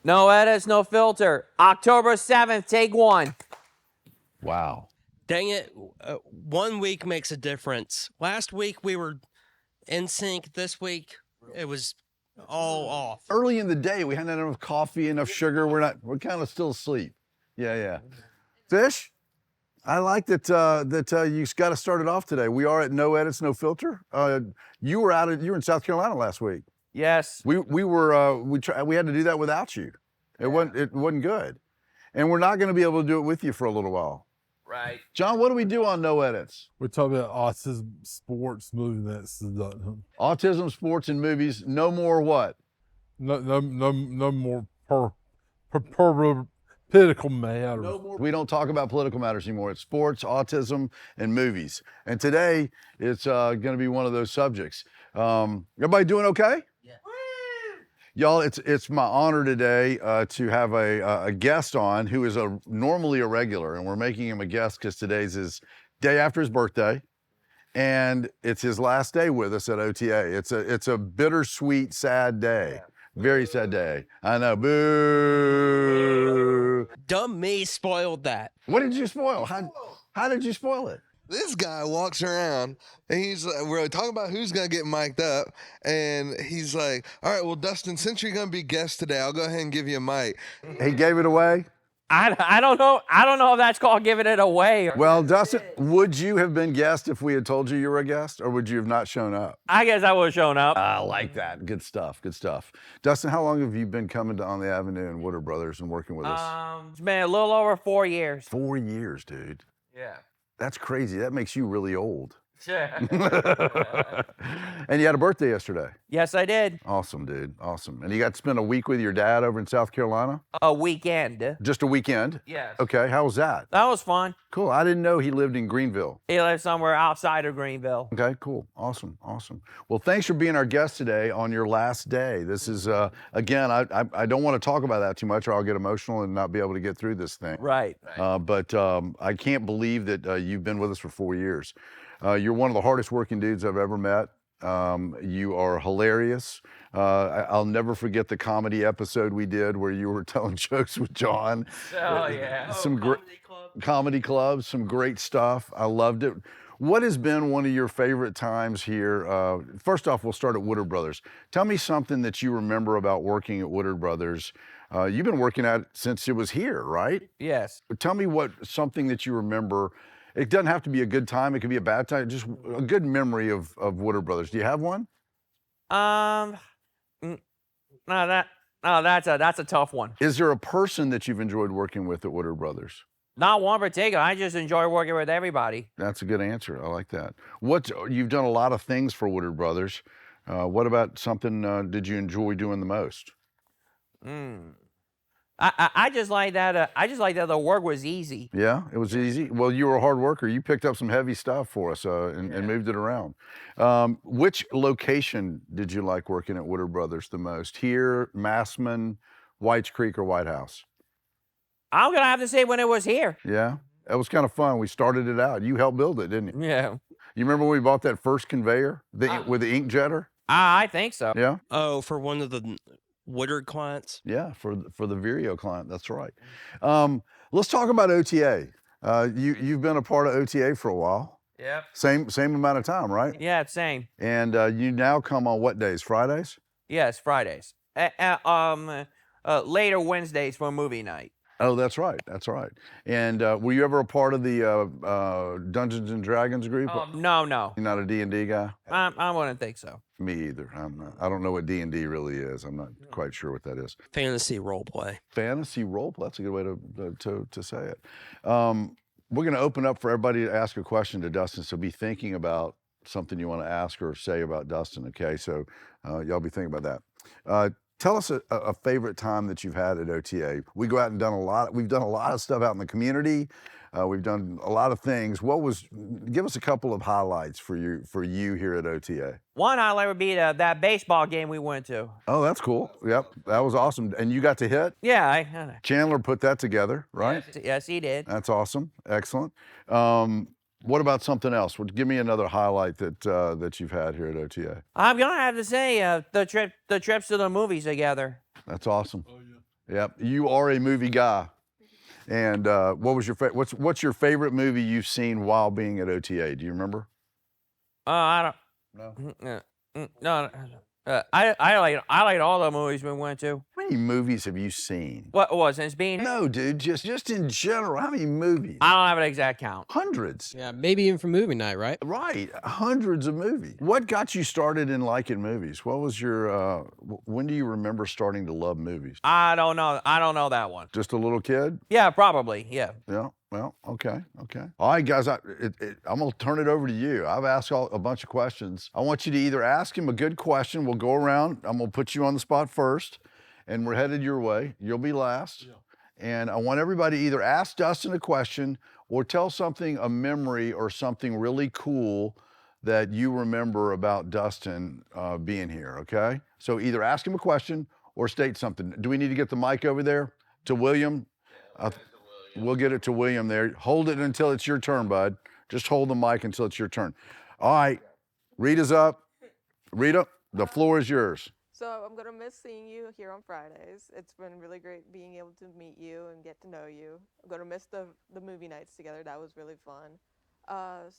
No edits, no filter. October 7th, take one. Wow. Dang it. 1 week makes a difference. Last week we were in sync. This week it was all off. Early in the day, we hadn't had enough coffee, enough sugar. We're kind of still asleep. Yeah. Fish, I like that you got to start it off today. We are at No Edits, No Filter. You were in South Carolina last week. Yes. We had to do that without you. It wasn't good. And we're not going to be able to do it with you for a little while. Right. John, what do we do on No Edits? We're talking about autism, sports, movie. That's Autism, sports, and movies. No more what? no more political matters. No more. We don't talk about political matters anymore. It's sports, autism, and movies. And today, it's going to be one of those subjects. Everybody doing okay? Yeah. Y'all, it's my honor today to have a guest on who is normally a regular, and we're making him a guest because today's his day after his birthday, and it's his last day with us at OTA. It's a bittersweet, sad day. Yeah. Very sad day. I know. Boo. Dumb me spoiled that. What did you spoil? How did you spoil it? This guy walks around and we're talking about who's going to get mic'd up. And he's like, all right, well, Dustin, since you're going to be guest today, I'll go ahead and give you a mic. He gave it away? I don't know. I don't know if that's called giving it away. Well, Dustin, would you have been guest if we had told you you were a guest, or would you have not shown up? I guess I would have shown up. I like that. Good stuff. Dustin, how long have you been coming on the Avenue and Woodard Brothers and working with us? It's been a little over 4 years. 4 years, dude. Yeah. That's crazy. That makes you really old. Yeah. And you had a birthday yesterday. Yes, I did. Awesome, dude. Awesome. And you got to spend a week with your dad over in South Carolina? A weekend. Just a weekend? Yes. Okay. How was that? That was fun. Cool. I didn't know he lived in Greenville. He lives somewhere outside of Greenville. Okay, cool. Awesome. Well, thanks for being our guest today on your last day. This is, again, I don't want to talk about that too much or I'll get emotional and not be able to get through this thing. Right. But I can't believe that you've been with us for 4 years. You're one of the hardest working dudes I've ever met. You are hilarious. I'll never forget the comedy episode we did where you were telling jokes with John. Oh, yeah. Some great comedy clubs, some great stuff. I loved it. What has been one of your favorite times here? First off, we'll start at Woodard Brothers. Tell me something that you remember about working at Woodard Brothers. You've been working at it since it was here, right? Yes. Tell me something that you remember. It doesn't have to be a good time. It could be a bad time. Just a good memory of Woodard Brothers. Do you have one? That's a tough one. Is there a person that you've enjoyed working with at Woodard Brothers? Not one particular. I just enjoy working with everybody. That's a good answer. I like that. You've done a lot of things for Woodard Brothers. What about something did you enjoy doing the most? I just like that. I just like that the work was easy. Yeah, it was easy. Well, you were a hard worker. You picked up some heavy stuff for us and moved it around. Which location did you like working at Woodard Brothers the most? Here, Massman, Whites Creek, or White House? I'm gonna have to say when it was here. Yeah, that was kind of fun. We started it out. You helped build it, didn't you? Yeah. You remember when we bought that first conveyor with the ink jetter? I think so. Yeah. Oh, for one of the Woodard clients? Yeah, for the Vireo client, that's right. Let's talk about OTA. You've been a part of OTA for a while. Yep. Same amount of time, right? Yeah, same. And you now come on what days? Fridays? Yes, Fridays. Later Wednesdays for movie night. Oh, that's right. And were you ever a part of the Dungeons and Dragons group? No. You're not a D&D guy? I wouldn't think so. Me either. I'm not. I don't know what D&D really is. I'm not quite sure what that is. Fantasy role play. Fantasy role play. That's a good way to say it. We're going to open up for everybody to ask a question to Dustin. So be thinking about something you want to ask or say about Dustin. Okay. So y'all be thinking about that. Tell us a favorite time that you've had at OTA. We go out and we've done a lot of stuff out in the community. We've done a lot of things. Give us a couple of highlights for you here at OTA. One highlight would be that baseball game we went to. Oh, that's cool. Yep, that was awesome. And you got to hit? Yeah. Chandler put that together, right? Yes, he did. That's awesome. Excellent. What about something else? Give me another highlight that you've had here at OTA. I'm gonna have to say the trips to the movies together. That's awesome. Oh, Yep. You are a movie guy. And what was your what's your favorite movie you've seen while being at OTA? Do you remember? I No. don't. No. I like all the movies we went to. How many movies have you seen? What since being? No, dude, just in general. How many movies? I don't have an exact count. Hundreds. Yeah, maybe even for movie night, right? Right, hundreds of movies. What got you started in liking movies? What was your, when do you remember starting to love movies? I don't know. I don't know that one. Just a little kid? Yeah, probably. Yeah. Yeah, well, okay. All right, guys, I'm gonna turn it over to you. I've asked a bunch of questions. I want you to either ask him a good question. We'll go around. I'm gonna put you on the spot first, and we're headed your way. You'll be last. Yeah. And I want everybody to either ask Dustin a question or tell something, a memory or something really cool that you remember about Dustin being here, okay? So either ask him a question or state something. Do we need to get the mic over there to William? We'll get it to William there. Hold it until it's your turn, bud. Just hold the mic until it's your turn. All right, Rita's up. Rita, the floor is yours. So I'm gonna miss seeing you here on Fridays. It's been really great being able to meet you and get to know you. I'm gonna miss the movie nights together. That was really fun.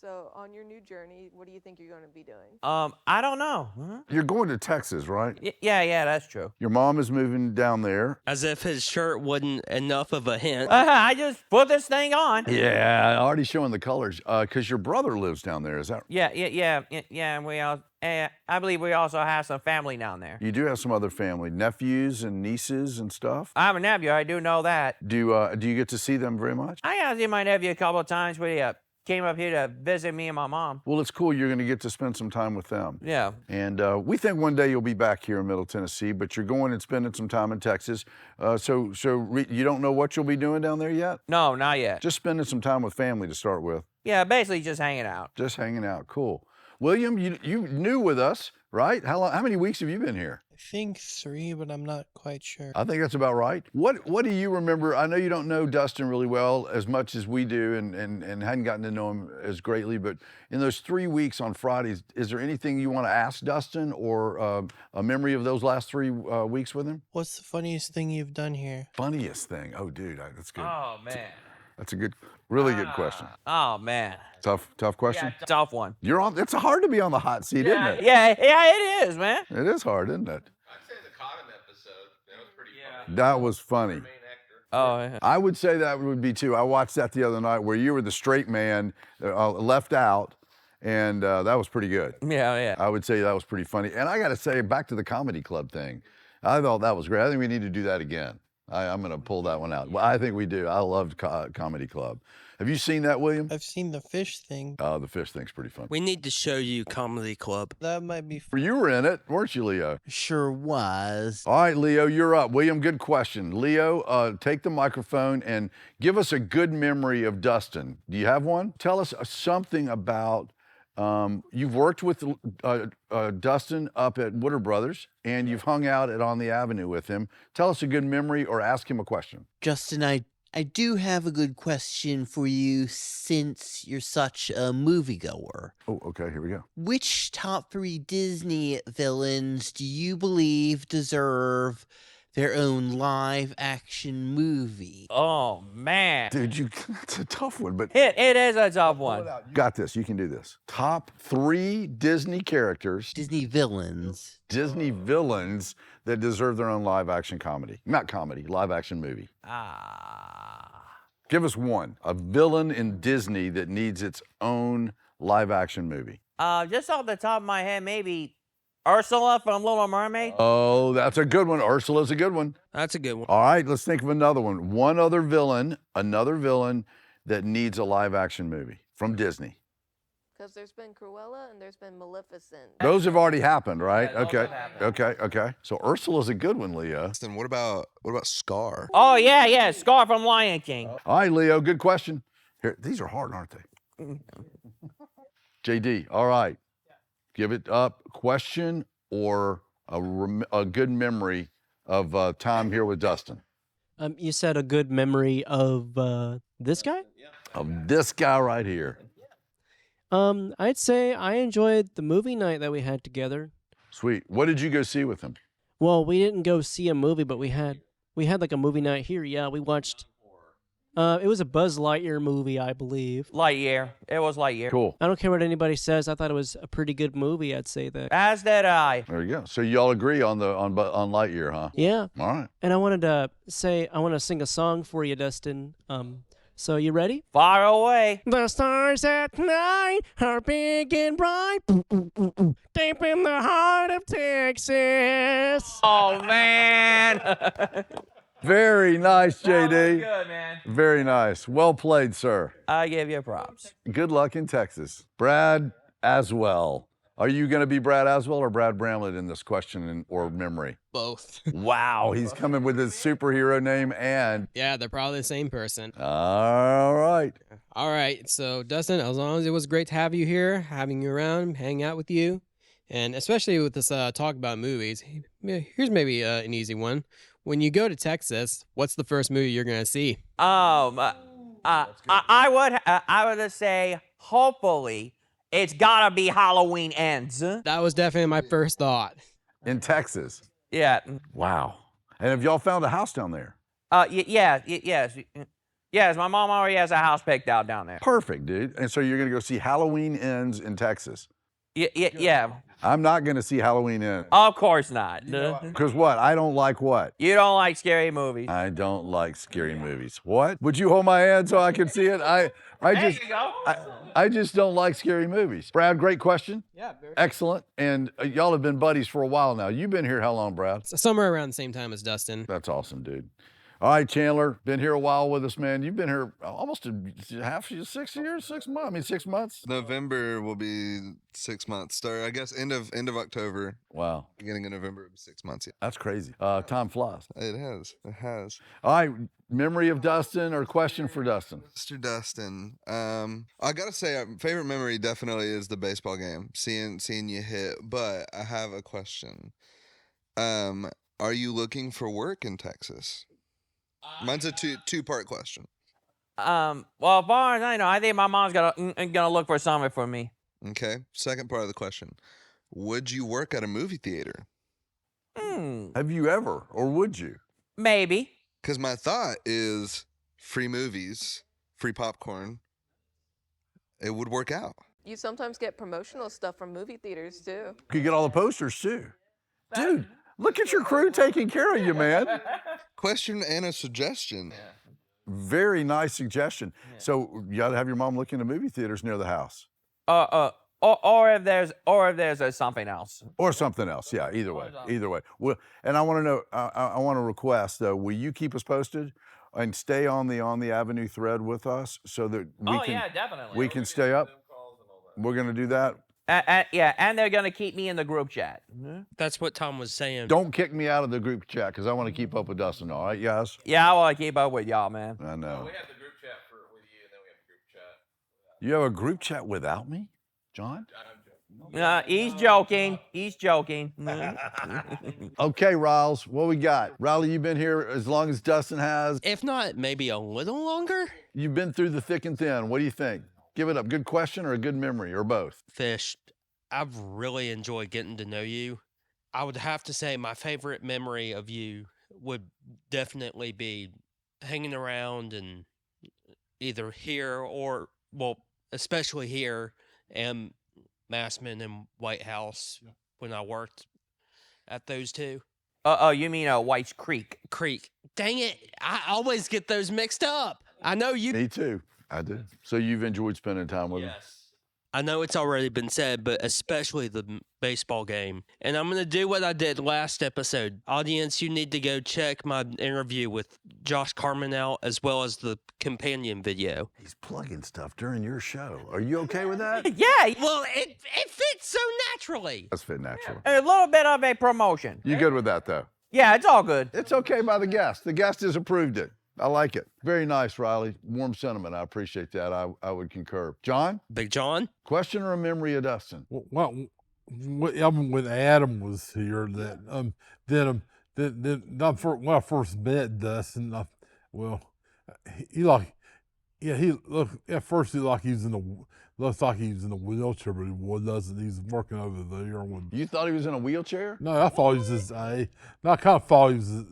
So on your new journey, what do you think you're gonna be doing? I don't know. Huh? You're going to Texas, right? Yeah, that's true. Your mom is moving down there. As if his shirt wasn't enough of a hint. I just put this thing on. Yeah, already showing the colors. Because your brother lives down there, is that? Yeah. And we all. I believe we also have some family down there. You do have some other family, nephews and nieces and stuff. I have a nephew. I do know that. Do you get to see them very much? I got to see my nephew a couple of times. We came up here to visit me and my mom. Well, it's cool. You're going to get to spend some time with them. Yeah. And we think one day you'll be back here in Middle Tennessee, but you're going and spending some time in Texas. So you don't know what you'll be doing down there yet? No, not yet. Just spending some time with family to start with. Yeah, basically just hanging out. Just hanging out. Cool. William, you new with us, right? How many weeks have you been here? I think 3, but I'm not quite sure. I think that's about right. What do you remember? I know you don't know Dustin really well as much as we do and hadn't gotten to know him as greatly, but in those 3 weeks on Fridays, is there anything you want to ask Dustin or a memory of those last 3 weeks with him? What's the funniest thing you've done here? Funniest thing? Oh, dude, that's good. Oh, man. That's a really good question. Oh, man. Tough question? Yeah, tough one. You're on. It's hard to be on the hot seat, isn't it? Yeah, it is, man. It is hard, isn't it? I'd say the Cotton episode. That was pretty funny. That was funny. Main actor. Oh, yeah. I would say that would be too. I watched that the other night where you were the straight man left out, and that was pretty good. Yeah. I would say that was pretty funny. And I got to say, back to the comedy club thing, I thought that was great. I think we need to do that again. I'm going to pull that one out. Well, I think we do. I loved Comedy Club. Have you seen that, William? I've seen the fish thing. Oh, the fish thing's pretty fun. We need to show you Comedy Club. That might be You were in it, weren't you, Leo? Sure was. All right, Leo, you're up. William, good question. Leo, take the microphone and give us a good memory of Dustin. Do you have one? Tell us something about, you've worked with Dustin up at Wooder Brothers, and you've hung out On the Avenue with him. Tell us a good memory or ask him a question. Justin, I do have a good question for you since you're such a moviegoer. Oh, okay, here we go. Which top 3 Disney villains do you believe deserve their own live-action movie? Oh, man. Dude, it's a tough one, but It is a tough one. got this. You can do this. Top 3 Disney characters, Disney villains. Disney villains that deserve their own live-action comedy. Not comedy, live-action movie. Give us one. A villain in Disney that needs its own live-action movie. Just off the top of my head, maybe Ursula from Little Mermaid. Oh, that's a good one. Ursula's a good one. That's a good one. All right, let's think of another one. Another villain that needs a live-action movie from Disney. Because there's been Cruella and there's been Maleficent. Those have already happened, right? Yeah, those Okay. have happened. Okay. So Ursula's a good one, Leo. Dustin, what about Scar? Oh, yeah. Scar from Lion King. All right, Leo, good question. Here, these are hard, aren't they? JD, all right. Give it up. Question or a good memory of time here with Dustin? You said a good memory of this guy? Of this guy right here. I'd say I enjoyed the movie night that we had together. Sweet. What did you go see with him? Well, we didn't go see a movie, but we had we had like a movie night here. Yeah, we watched. It was a Buzz Lightyear movie, I believe. Lightyear. It was Lightyear. Cool. I don't care what anybody says. I thought it was a pretty good movie. I'd say that. As did I. There you go. So y'all agree on Lightyear, huh? Yeah. All right. And I wanted to say, I want to sing a song for you, Dustin. So you ready? Far away. The stars at night are big and bright, deep in the heart of Texas. Oh, man. Very nice, That was JD. good, man. Very nice. Well played, sir. I give you props. Good luck in Texas. Brad Aswell. Are you going to be Brad Aswell or Brad Bramlett in this question or memory? Both. Wow, he's coming with his superhero name and. Yeah, they're probably the same person. All right. All right. So, Dustin, as long as it was great to have you here, having you around, hang out with you, and especially with this talk about movies, here's maybe an easy one. When you go to Texas, what's the first movie you're going to see? I would say, hopefully, it's gotta be Halloween Ends. That was definitely my first thought. In Texas. Yeah. Wow. And have y'all found a house down there? Yes. Yes, my mom already has a house picked out down there. Perfect, dude. And so you're going to go see Halloween Ends in Texas. Yeah. I'm not going to see Halloween Ends. Of course not. Because what? I don't like what? You don't like scary movies. I don't like scary movies. What? Would you hold my hand so I can see it? I just don't like scary movies. Brad, great question. Yeah, very. Excellent. And y'all have been buddies for a while now. You've been here how long, Brad? Somewhere around the same time as Dustin. That's awesome, dude. All right, Chandler, been here a while with us, man. You've been here almost 6 years, 6 months. I mean, 6 months. November will be 6 months. Start, I guess, end of October. Wow. Beginning of November, it'll be 6 months. Yeah. That's crazy. Time flies. It has. It has. All right, memory of Dustin or question for Dustin? Mr. Dustin. I gotta say, favorite memory definitely is the baseball game, seeing you hit. But I have a question. Are you looking for work in Texas? Mine's a two-part question. Well, as far as I know, I think my mom's gonna look for something for me. Okay. Second part of the question. Would you work at a movie theater? Have you ever, or would you? Maybe. Because my thought is free movies, free popcorn. It would work out. You sometimes get promotional stuff from movie theaters too. You could get all the posters too. Dude, look at your crew taking care of you, man. Question and a suggestion. Very nice suggestion. So you got to have your mom look into movie theaters near the house. Or if there's something else. Or something else. Yeah, either way. Well, and I want to know, I want to request, though, will you keep us posted and stay on the Avenue thread with us so that Definitely. we can stay up? We're going to do that. And they're gonna keep me in the group chat. That's what Tom was saying. Don't kick me out of the group chat because I want to keep up with Dustin. All right, guys? Yeah, I want to keep up with y'all, man. I know. We have the group chat with you, and then we have a group chat. You have a group chat without me, John? He's joking. He's joking. Okay, Riles, what we got? Riley, you've been here as long as Dustin has. If not, maybe a little longer. You've been through the thick and thin. What do you think? Give it up. Good question or a good memory or both? Fish, I've really enjoyed getting to know you. I would have to say my favorite memory of you would definitely be hanging around and either here or, well, especially here and Massman and White House when I worked at those two. Oh, you mean White's Creek? Creek. Dang it. I always get those mixed up. I know you. Me too. I do. So you've enjoyed spending time with him? I know it's already been said, but especially the baseball game. And I'm going to do what I did last episode. Audience, you need to go check my interview with Josh Carman out, as well as the companion video. He's plugging stuff during your show. Are you okay with that? Yeah. Well, it fits so naturally. That's fit naturally. A little bit of a promotion. You good with that, though? Yeah, it's all good. It's okay by the guest. The guest has approved it. I like it. Very nice, Riley. Warm sentiment. I appreciate that. I would concur. John? Big John? Question or a memory of Dustin? Well, when Adam was here, that then when I first met Dustin, he looked at first looks like he was in a wheelchair, but he doesn't. He's working over there. You thought he was in a wheelchair? No, I thought he was I kind of thought he was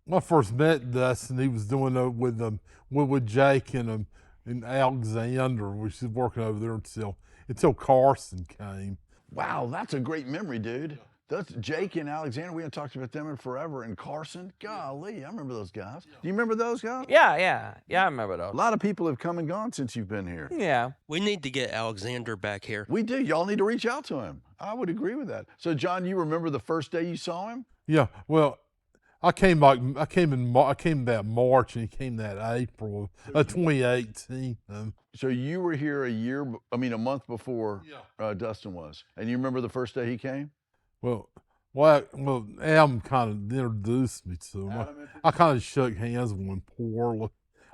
when I first met Dustin, he was doing it with Jake and Alexander, which is working over there until Carson came. Wow, that's a great memory, dude. That's Jake and Alexander. We haven't talked about them in forever. And Carson, golly, I remember those guys. Do you remember those guys? Yeah, I remember those. A lot of people have come and gone since you've been here. Yeah. We need to get Alexander back here. We do. Y'all need to reach out to him. I would agree with that. So, John, you remember the first day you saw him? Yeah, well, I came that March, and he came that April of 2018. So you were here a month before Dustin was. And you remember the first day he came? Well, Adam kind of introduced me to him. I kind of shook hands with him poorly,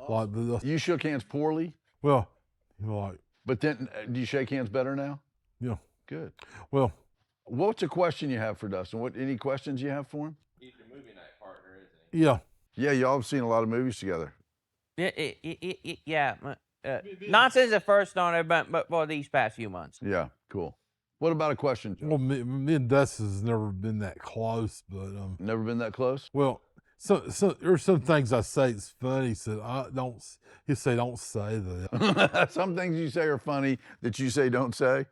like this. You shook hands poorly? Well, like. But then, do you shake hands better now? Yeah. Good. Well. What's a question you have for Dustin? Any questions you have for him? He's your movie night partner, isn't he? Yeah. Yeah, y'all have seen a lot of movies together. Yeah. Not since it first started, but for these past few months. Yeah, cool. What about a question, John? Well, me and Dustin's never been that close, but never been that close? Well, so there's some things I say it's funny. He said don't say that. Some things you say are funny that you say don't say.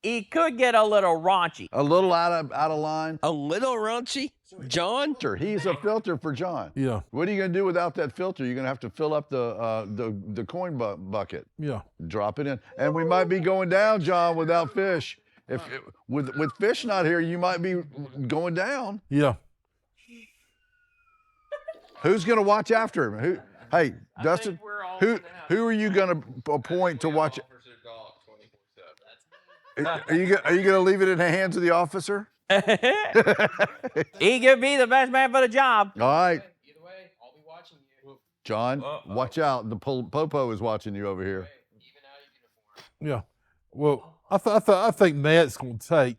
He could get a little raunchy. A little out of line. A little raunchy, John. He's a filter for John. Yeah. What are you gonna do without that filter? You're gonna have to fill up the coin bucket. Yeah. Drop it in, and we might be going down, John, without fish. With fish not here, you might be going down. Yeah. Who's gonna watch after him? Hey, Dustin. Who are you gonna appoint to watch? Are you gonna leave it in the hands of the officer? He could be the best man for the job. All right. Either way, I'll be watching you. John, watch out. The Popo is watching you over here. Even out of uniform. Yeah. Well, I think Matt's gonna take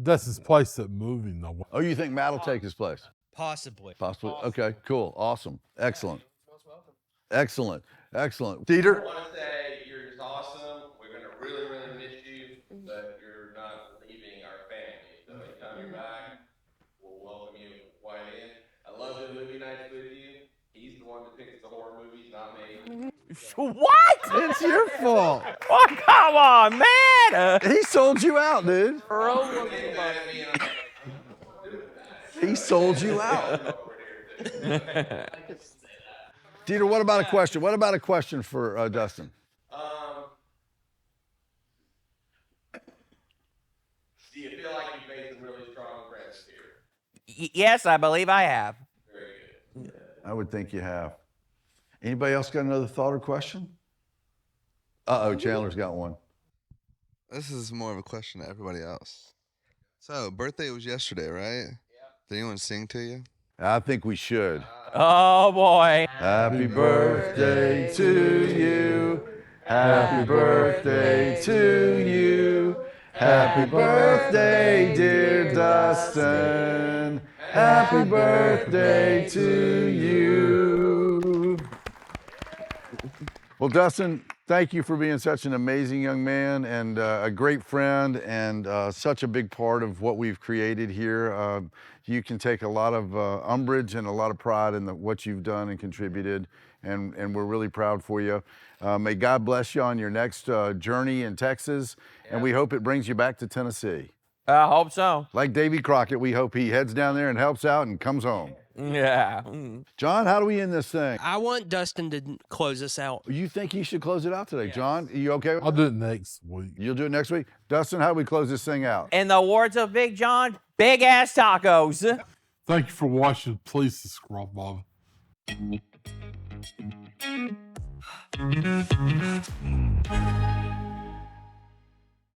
Dustin's place at moving though. Oh, you think Matt will take his place? Possibly. Possibly. Okay, cool. Awesome. Excellent. Excellent. Dieter? I want to say you're just awesome. We're going to really, really miss you, but you're not leaving our family. So anytime you're back, we'll welcome you right in. I love the movie nights with you. He's the one that picks the horror movies, not me. What? It's your fault. Oh, come on, man. He sold you out, dude. He sold you out. Dieter, what about a question? What about a question for Dustin? Do you feel like you've made some really strong friends here? Yes, I believe I have. Very good. I would think you have. Anybody else got another thought or question? Uh-oh, Chandler's got one. This is more of a question to everybody else. So, birthday was yesterday, right? Yeah. Did anyone sing to you? I think we should. Oh, boy. Happy birthday to you. Happy birthday to you. Happy birthday, dear Dustin. Happy birthday to you. Well, Dustin, thank you for being such an amazing young man and a great friend and such a big part of what we've created here. You can take a lot of umbrage and a lot of pride in what you've done and contributed, and we're really proud for you. May God bless you on your next journey in Texas, and we hope it brings you back to Tennessee. I hope so. Like Davy Crockett, we hope he heads down there and helps out and comes home. Yeah. John, how do we end this thing? I want Dustin to close us out. You think he should close it out today? Yes. John, are you okay with I'll that? do it next week. You'll do it next week? Dustin, how do we close this thing out? In the words of Big John, big ass tacos. Thank you for watching. Please subscribe, Bob.